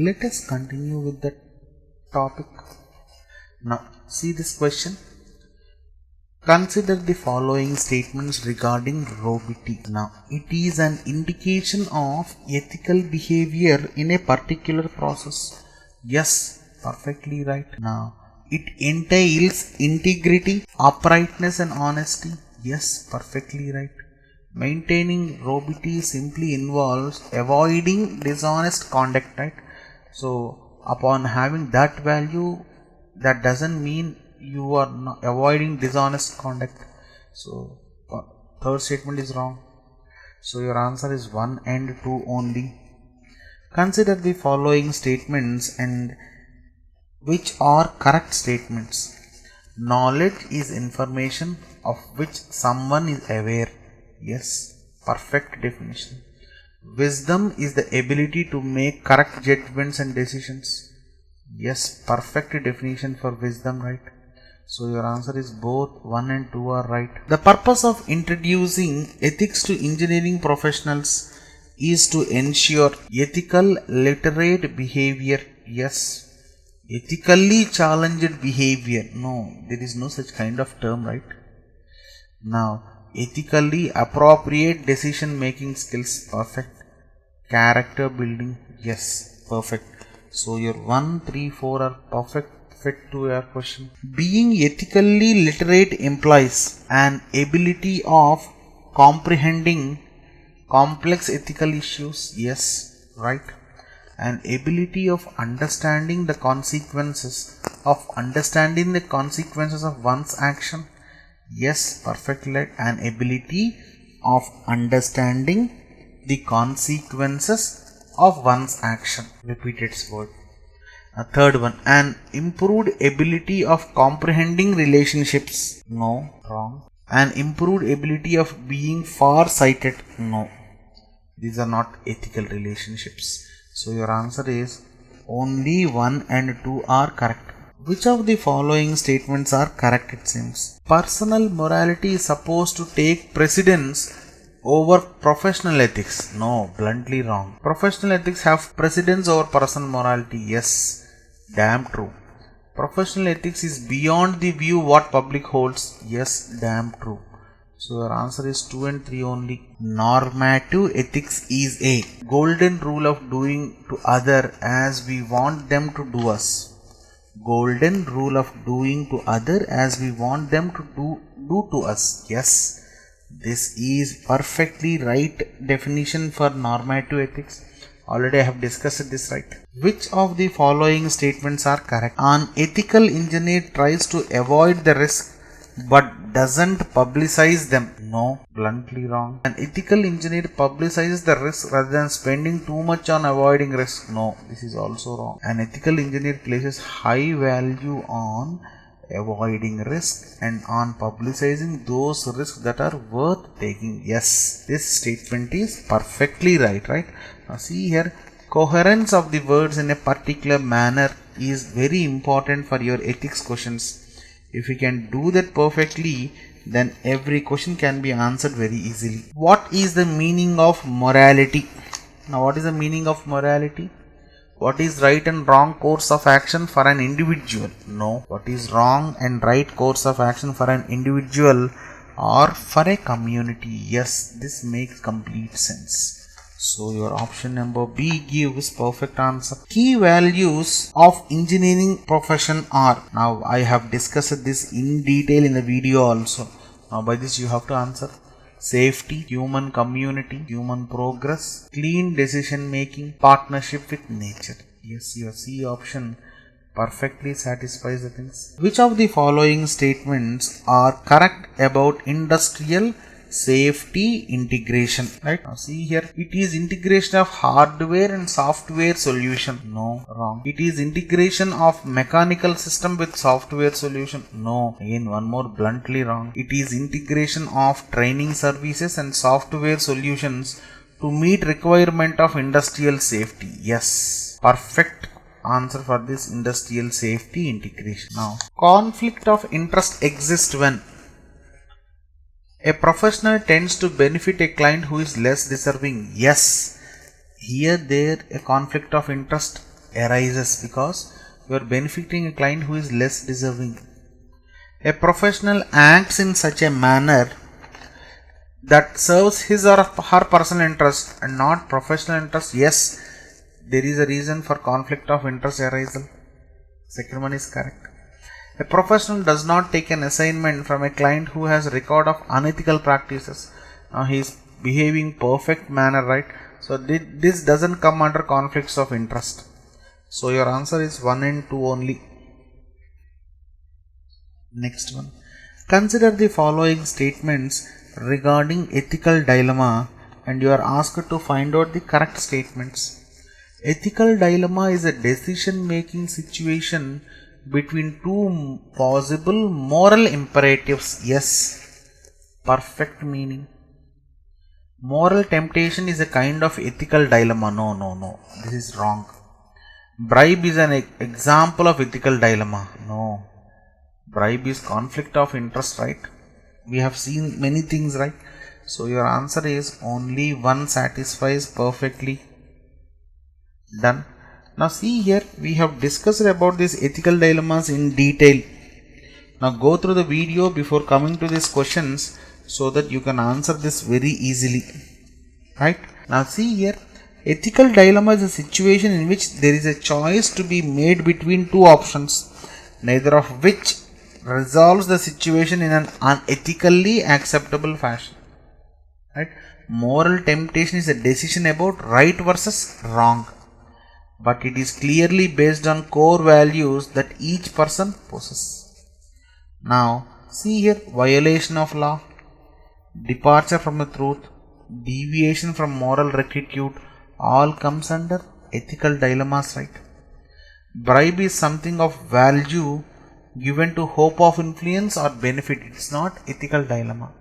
Let us continue with the topic. Now, see this question. Consider the following statements regarding robity. Now, it is an indication of ethical behavior in a particular process. Yes, perfectly right. Now, it entails integrity, uprightness and honesty. Yes, perfectly right. Maintaining robity simply involves avoiding dishonest conduct, right? So, upon having that value, that doesn't mean you are not avoiding dishonest conduct. So, third statement is wrong. So, your answer is 1 and 2 only. Consider the following statements and which are correct statements. Knowledge is information of which someone is aware. Yes, perfect definition. Wisdom is the ability to make correct judgments and decisions. Yes, perfect definition for wisdom, right? So your answer is both 1 and 2 are right. The purpose of introducing ethics to engineering professionals is to ensure ethical literate behavior. Yes. Ethically challenged behavior. No, there is no such kind of term, right? Now, ethically appropriate decision making skills. Perfect. Character building. Yes, perfect. So your 1, 3, 4 are perfect fit to your question. Being ethically literate implies an ability of comprehending complex ethical issues. Yes, right. An ability of understanding the consequences of one's action. Yes, perfectly right. An ability of understanding the consequences of one's action. Repeat its word. A third one, an improved ability of comprehending relationships. No, wrong. An improved ability of being far-sighted. No, these are not ethical relationships. So your answer is only 1 and 2 are correct. Which of the following statements are correct, it seems? Personal morality is supposed to take precedence over professional ethics. No, bluntly wrong. Professional ethics have precedence over personal morality. Yes, damn true. Professional ethics is beyond the view what public holds. Yes, damn true. So your answer is 2 and 3 only. Normative ethics is a golden rule of doing to other as we want them to do us. Golden rule of doing to other as we want them to do to us. Yes, this is perfectly right definition for normative ethics. Already I have discussed this, right? Which of the following statements are correct? An ethical engineer tries to avoid the risk but doesn't publicize them. No, bluntly wrong. An ethical engineer publicizes the risk rather than spending too much on avoiding risk. No, this is also wrong. An ethical engineer places high value on avoiding risk and on publicizing those risks that are worth taking. Yes, this statement is perfectly right? Now see here, coherence of the words in a particular manner is very important for your ethics questions. If you can do that perfectly, then every question can be answered very easily. What is the meaning of morality? Now, what is the meaning of morality? What is right and wrong course of action for an individual? No. What is wrong and right course of action for an individual or for a community? Yes, this makes complete sense. So your option number B gives perfect answer. Key values of engineering profession are. Now I have discussed this in detail in the video also. Now by this you have to answer. Safety, human community, human progress, clean decision making, partnership with nature. Yes, your C option perfectly satisfies the things. Which of the following statements are correct about industrial safety integration? Right, now see here, it is integration of hardware and software solution. No, wrong. It is integration of mechanical system with software solution. No, again one more bluntly wrong. It is integration of training services and software solutions to meet requirement of industrial safety. Yes, perfect answer for this industrial safety integration. Now, conflict of interest exists when a professional tends to benefit a client who is less deserving. Yes, here there a conflict of interest arises because you are benefiting a client who is less deserving. A professional acts in such a manner that serves his or her personal interest and not professional interest. Yes, there is a reason for conflict of interest arisal. Second one is correct. A professional does not take an assignment from a client who has a record of unethical practices. Now he is behaving perfect manner, right? So this doesn't come under conflicts of interest. So your answer is 1 and 2 only. Next one. Consider the following statements regarding ethical dilemma and you are asked to find out the correct statements. Ethical dilemma is a decision making situation between two possible moral imperatives. Yes, perfect meaning. Moral temptation is a kind of ethical dilemma. No. This is wrong. Bribe is an example of ethical dilemma. No. Bribe is conflict of interest, right? We have seen many things, right? So your answer is only one satisfies perfectly. Done. Now see here, we have discussed about these ethical dilemmas in detail. Now go through the video before coming to these questions so that you can answer this very easily. Right? Now see here, ethical dilemma is a situation in which there is a choice to be made between two options, neither of which resolves the situation in an unethically acceptable fashion. Right? Moral temptation is a decision about right versus wrong, but it is clearly based on core values that each person possesses. Now see here, violation of law, departure from the truth, deviation from moral rectitude, all comes under ethical dilemmas, right? Bribe is something of value given to hope of influence or benefit. It's not ethical dilemma.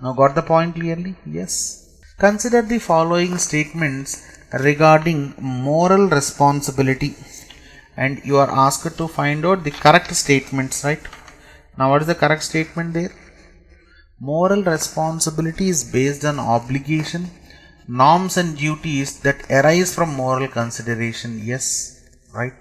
Now got the point clearly? Yes. Consider the following statements regarding moral responsibility and you are asked to find out the correct statements, right? Now what is the correct statement there? Moral responsibility is based on obligation, norms and duties that arise from moral consideration. Yes, right.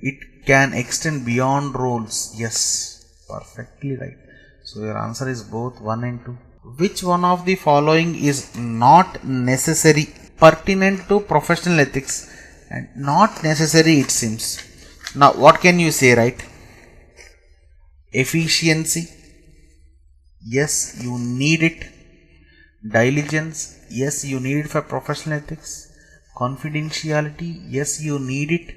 It can extend beyond roles. Yes, perfectly right. So your answer is both 1 and 2. Which one of the following is not necessary, pertinent to professional ethics and not necessary it seems? Now what can you say, right? Efficiency, yes, you need it. Diligence, yes, you need it for professional ethics. Confidentiality, yes, you need it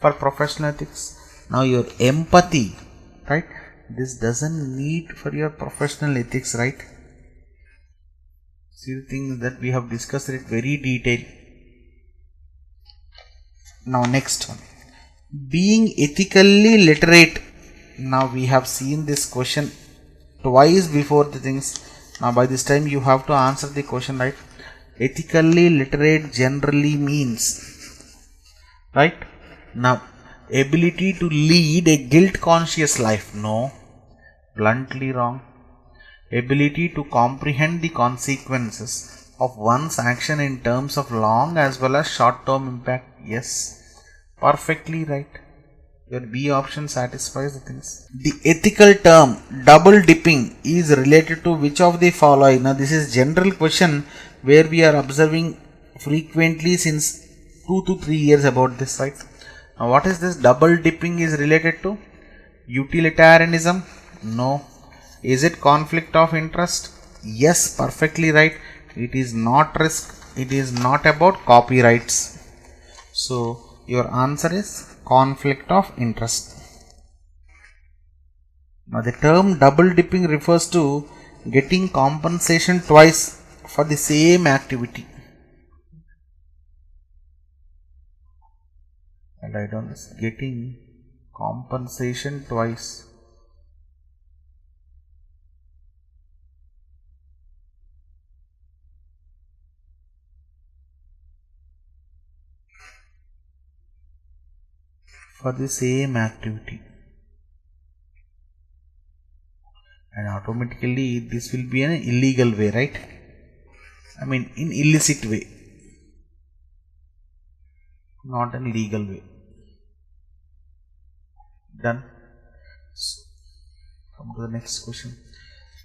for professional ethics. Now your empathy, right? This doesn't need for your professional ethics, right? See the things that we have discussed it very detailed. Now next one, being ethically literate. Now we have seen this question twice before the things. Now by this time you have to answer the question, right? Ethically literate generally means, right? Now ability to lead a guilt conscious life. No, bluntly wrong. Ability to comprehend the consequences of one's action in terms of long as well as short term impact. Yes, perfectly right. Your B option satisfies the things. The ethical term double dipping is related to which of the following? Now this is general question where we are observing frequently since 2 to 3 years about this, right? Now what is this double dipping is related to? Utilitarianism? No. Is it conflict of interest? Yes, perfectly right. It is not risk. It is not about copyrights. So your answer is conflict of interest. Now the term double dipping refers to getting compensation twice for the same activity. And I don't know, getting compensation twice. For the same activity, and automatically this will be an illegal way, right? I mean in illicit way. not in legal way. Done. So, come to the next question.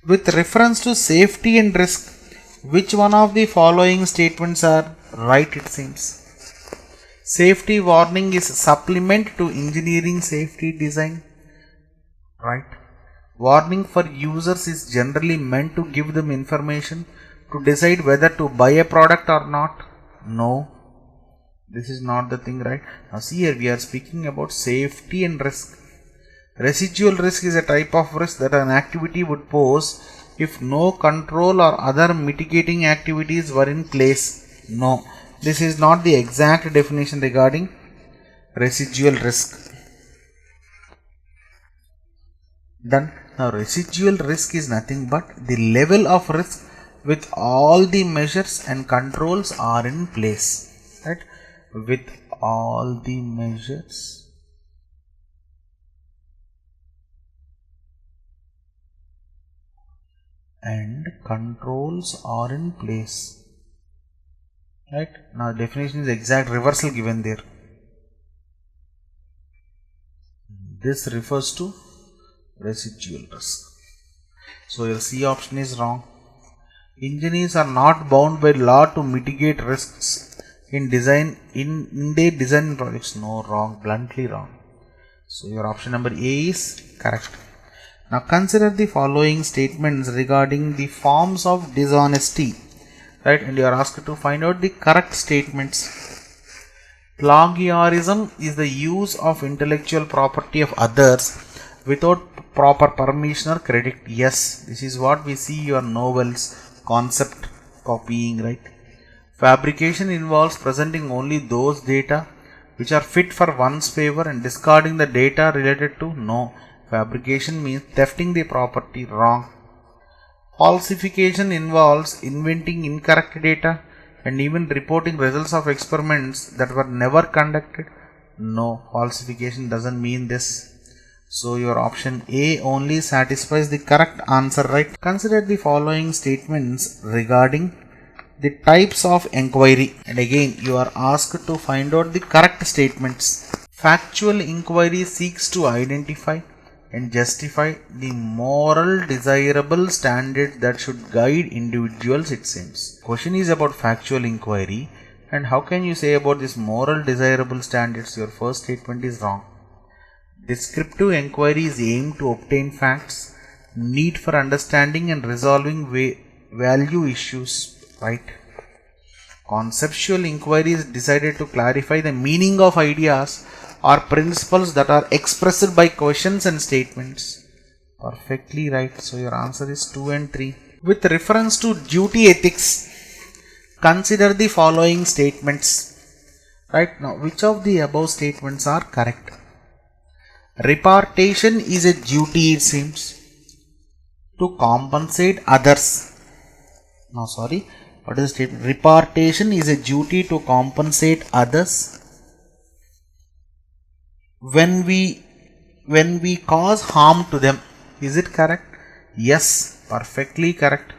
With reference to safety and risk, which one of the following statements are right, it seems? Safety warning is supplement to engineering safety design. Right. Warning for users is generally meant to give them information to decide whether to buy a product or not. No. This is not the thing, right? Now see here, we are speaking about safety and risk. Residual risk is a type of risk that an activity would pose if no control or other mitigating activities were in place. No, this is not the exact definition regarding residual risk. Done. Now residual risk is nothing but the level of risk with all the measures and controls are in place. Right? With all the measures and controls are in place. Right? Now definition is exact reversal given there. This refers to residual risk. So your C option is wrong. Engineers are not bound by law to mitigate risks in their design projects. No, wrong, bluntly wrong. So your option number A is correct. Now consider the following statements regarding the forms of dishonesty, right? And you are asked to find out the correct statements. Plagiarism is the use of intellectual property of others without proper permission or credit. Yes, this is what we see your novels, concept copying, right? Fabrication involves presenting only those data which are fit for one's favor and discarding the data related to. No. Fabrication means thefting the property. Wrong. Falsification involves inventing incorrect data and even reporting results of experiments that were never conducted. No, falsification doesn't mean this. So your option A only satisfies the correct answer, right? Consider the following statements regarding the types of inquiry, and again you are asked to find out the correct statements. Factual inquiry seeks to identify and justify the moral desirable standard that should guide individuals, it seems. Question is about factual inquiry, and how can you say about this moral desirable standards? Your first statement is wrong. Descriptive inquiry is aimed to obtain facts, need for understanding and resolving value issues, right? Conceptual inquiry is decided to clarify the meaning of ideas or principles that are expressed by questions and statements. Perfectly right. So your answer is 2 and 3. With reference to duty ethics, consider the following statements. Right now, which of the above statements are correct? Repartition is a duty, it seems, to compensate others. No, sorry. What is the statement? Repartition is a duty to compensate others when we cause harm to them. Is it correct? Yes, perfectly correct.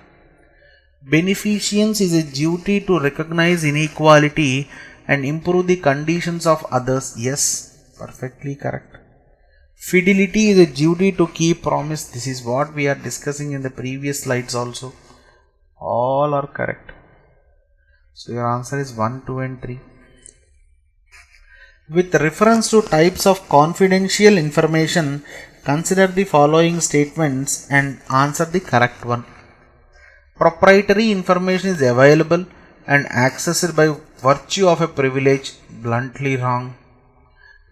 Beneficence is a duty to recognize inequality and improve the conditions of others. Yes, perfectly correct. Fidelity is a duty to keep promise. This is what we are discussing in the previous slides also. All are correct. So your answer is 1, 2 and 3. With reference to types of confidential information, consider the following statements and answer the correct one. Proprietary information is available and accessed by virtue of a privilege. Bluntly wrong.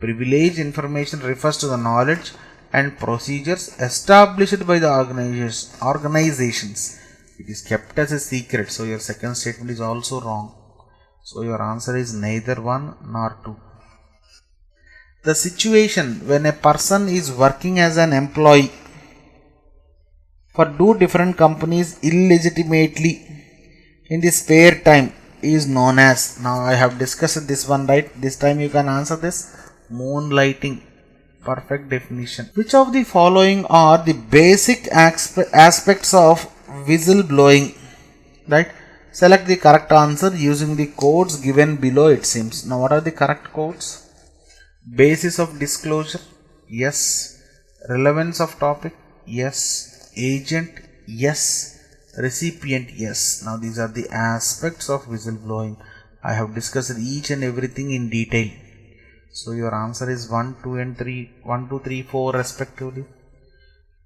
Privileged information refers to the knowledge and procedures established by the organizations. It is kept as a secret. So your second statement is also wrong. So your answer is neither 1 nor 2. The situation when a person is working as an employee for two different companies illegitimately in the spare time is known as. Now I have discussed this one, right? This time you can answer this. Moonlighting. Perfect definition. Which of the following are the basic aspects of whistleblowing? Right? Select the correct answer using the codes given below, it seems. Now what are the correct codes? Basis of disclosure, yes. Relevance of topic, yes. Agent, yes. Recipient, yes. Now these are the aspects of whistleblowing. I have discussed each and everything in detail. So your answer is 1, 2 and 3, 1, 2, 3, 4 respectively.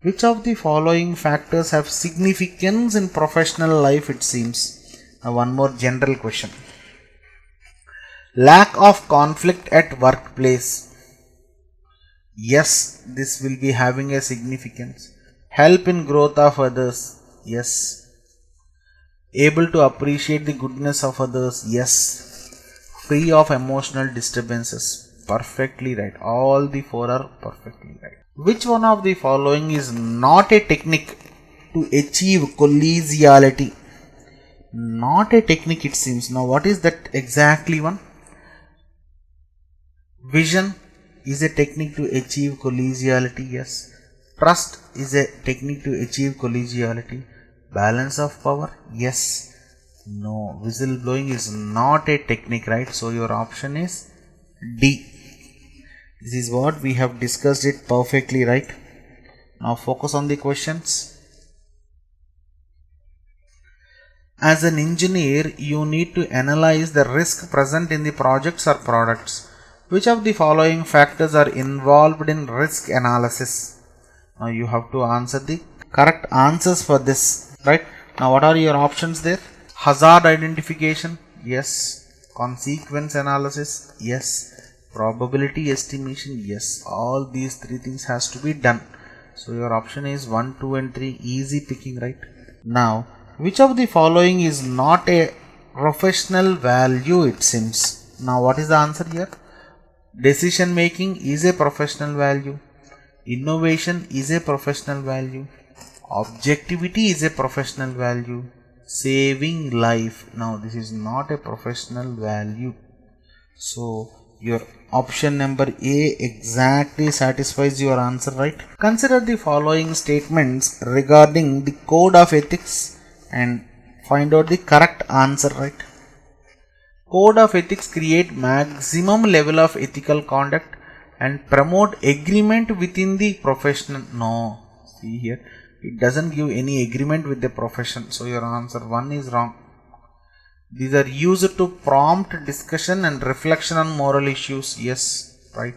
Which of the following factors have significance in professional life, it seems? Now one more general question. Lack of conflict at workplace. Yes, this will be having a significance. Help in growth of others. Yes. Able to appreciate the goodness of others. Yes. Free of emotional disturbances. Perfectly right. All the four are perfectly right. Which one of the following is not a technique to achieve collegiality? Not a technique, it seems. Now what is that exactly one? Vision is a technique to achieve collegiality, yes. Trust is a technique to achieve collegiality. Balance of power, yes. No, whistleblowing is not a technique, right? So your option is D. This is what we have discussed it perfectly right. Now focus on the questions. As an engineer, you need to analyze the risk present in the projects or products. Which of the following factors are involved in risk analysis? Now you have to answer the correct answers for this, right? Now what are your options there? Hazard identification, yes. Consequence analysis, yes. Probability estimation, yes. All these three things has to be done. So your option is 1, 2 and 3. Easy picking, right? Now which of the following is not a professional value, it seems? Now what is the answer here? Decision making is a professional value. Innovation is a professional value. Objectivity is a professional value. Saving life, now this is not a professional value. So your option number A exactly satisfies your answer, right? Consider the following statements regarding the code of ethics and find out the correct answer, right? Code of ethics create maximum level of ethical conduct and promote agreement within the profession. No, see here, it doesn't give any agreement with the profession. So your answer 1 is wrong. These are used to prompt discussion and reflection on moral issues. Yes, right.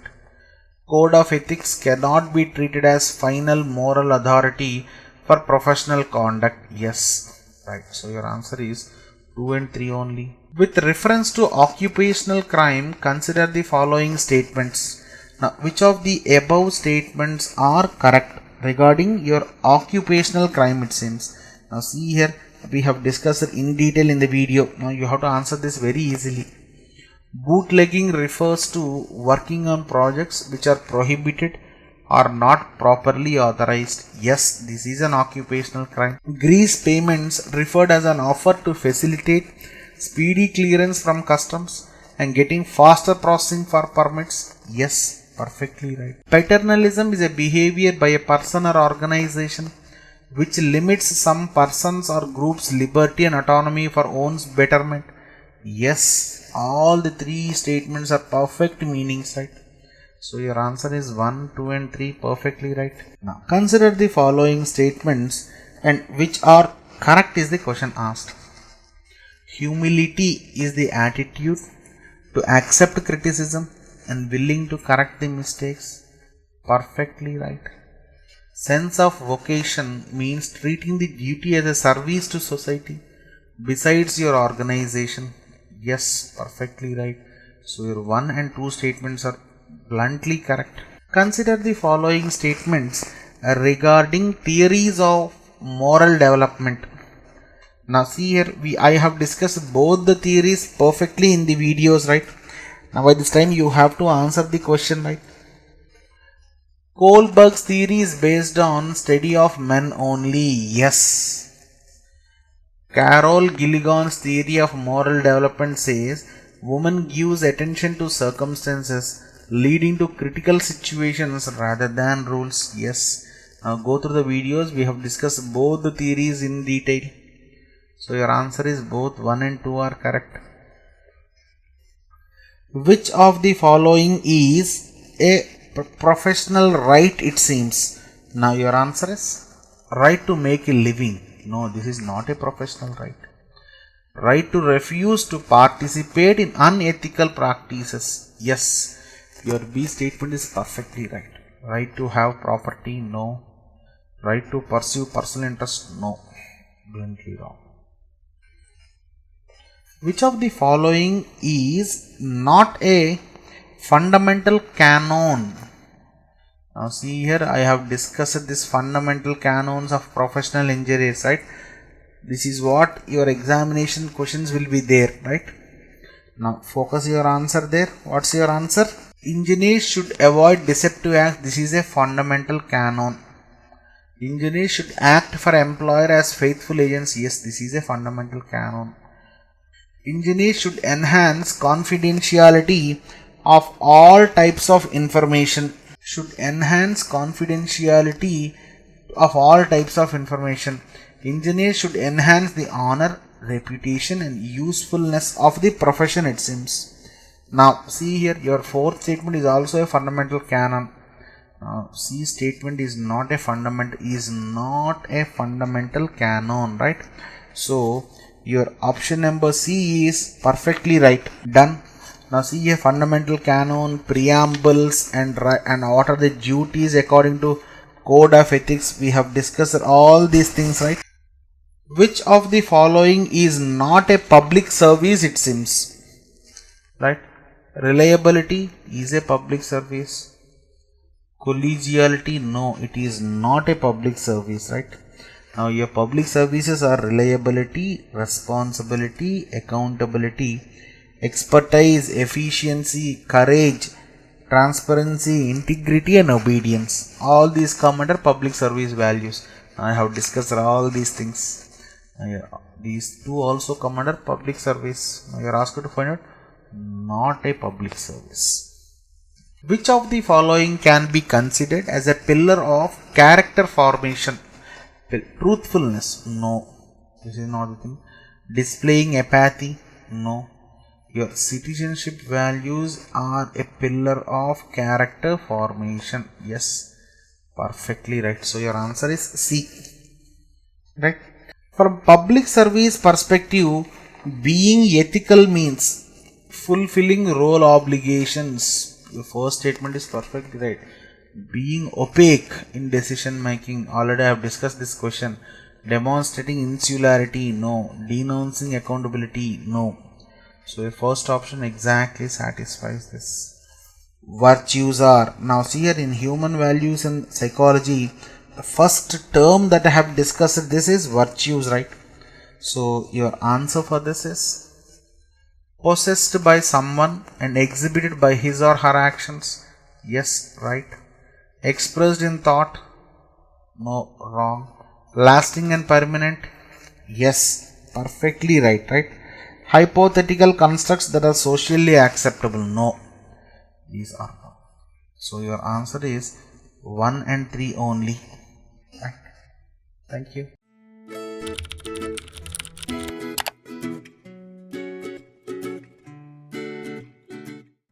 Code of ethics cannot be treated as final moral authority for professional conduct. Yes, right. So your answer is 2 and 3 only. With reference to occupational crime, consider the following statements. Now, which of the above statements are correct regarding your occupational crime, it seems? Now see here, we have discussed in detail in the video. Now you have to answer this very easily. Bootlegging refers to working on projects which are prohibited or not properly authorized. Yes, this is an occupational crime. Grease payments referred as an offer to facilitate speedy clearance from customs and getting faster processing for permits. Yes, perfectly right. Paternalism is a behavior by a person or organization which limits some persons or groups' liberty and autonomy for own betterment. Yes, all the three statements are perfect meanings, right? So your answer is 1, 2 and 3 perfectly right. Now consider the following statements and which are correct is the question asked. Humility is the attitude to accept criticism and willing to correct the mistakes. Perfectly right. Sense of vocation means treating the duty as a service to society besides your organization. Yes, perfectly right. So your 1 and 2 statements are bluntly correct. Consider the following statements regarding theories of moral development. Now see here, I have discussed both the theories perfectly in the videos, right? Now by this time you have to answer the question, right? Kohlberg's theory is based on study of men only. Yes. Carol Gilligan's theory of moral development says woman gives attention to circumstances leading to critical situations rather than rules. Yes. Now go through the videos. We have discussed both the theories in detail. So your answer is both 1 and 2 are correct. Which of the following is a professional right, it seems? Now your answer is right to make a living. No, this is not a professional right. Right to refuse to participate in unethical practices. Yes, your B statement is perfectly right. Right to have property. No. Right to pursue personal interest. No. Bluntly wrong. Which of the following is not a fundamental canon? Now see here, I have discussed this fundamental canons of professional engineers, right? This is what your examination questions will be there, right? Now focus your answer there. What's your answer? Engineers should avoid deceptive acts. This is a fundamental canon. Engineers should act for employer as faithful agents. Yes, this is a fundamental canon. Engineers should enhance confidentiality of all types of information. Should enhance confidentiality of all types of information. Engineers should enhance the honor, reputation and usefulness of the profession, it seems. Now see here, your fourth statement is also a fundamental canon. Now C statement is not a fundamental canon, right? So your option number C is perfectly right. Done. Now see a fundamental canon, preambles and what are the duties according to code of ethics. We have discussed all these things, right? Which of the following is not a public service, it seems? Right? Reliability is a public service. Collegiality, no, it is not a public service, right? Now your public services are reliability, responsibility, accountability, expertise, efficiency, courage, transparency, integrity and obedience. All these come under public service values. I have discussed all these things. These two also come under public service. Now you are asked to find out not a public service. Which of the following can be considered as a pillar of character formation? Truthfulness? No. This is not the thing. Displaying apathy? No. Your citizenship values are a pillar of character formation. Yes. Perfectly right. So your answer is C. Right. From public service perspective, being ethical means fulfilling role obligations. The first statement is perfectly right. Being opaque in decision making. Already I have discussed this question. Demonstrating insularity. No. Denouncing accountability. No. So the first option exactly satisfies this. Virtues are. Now see here, in human values and psychology, the first term that I have discussed, this is virtues, right? So your answer for this is possessed by someone and exhibited by his or her actions. Yes, right. Expressed in thought. No, wrong. Lasting and permanent. Yes, perfectly right, right. Hypothetical constructs that are socially acceptable. No, these are not. So your answer is 1 and 3 only. Right. Thank you.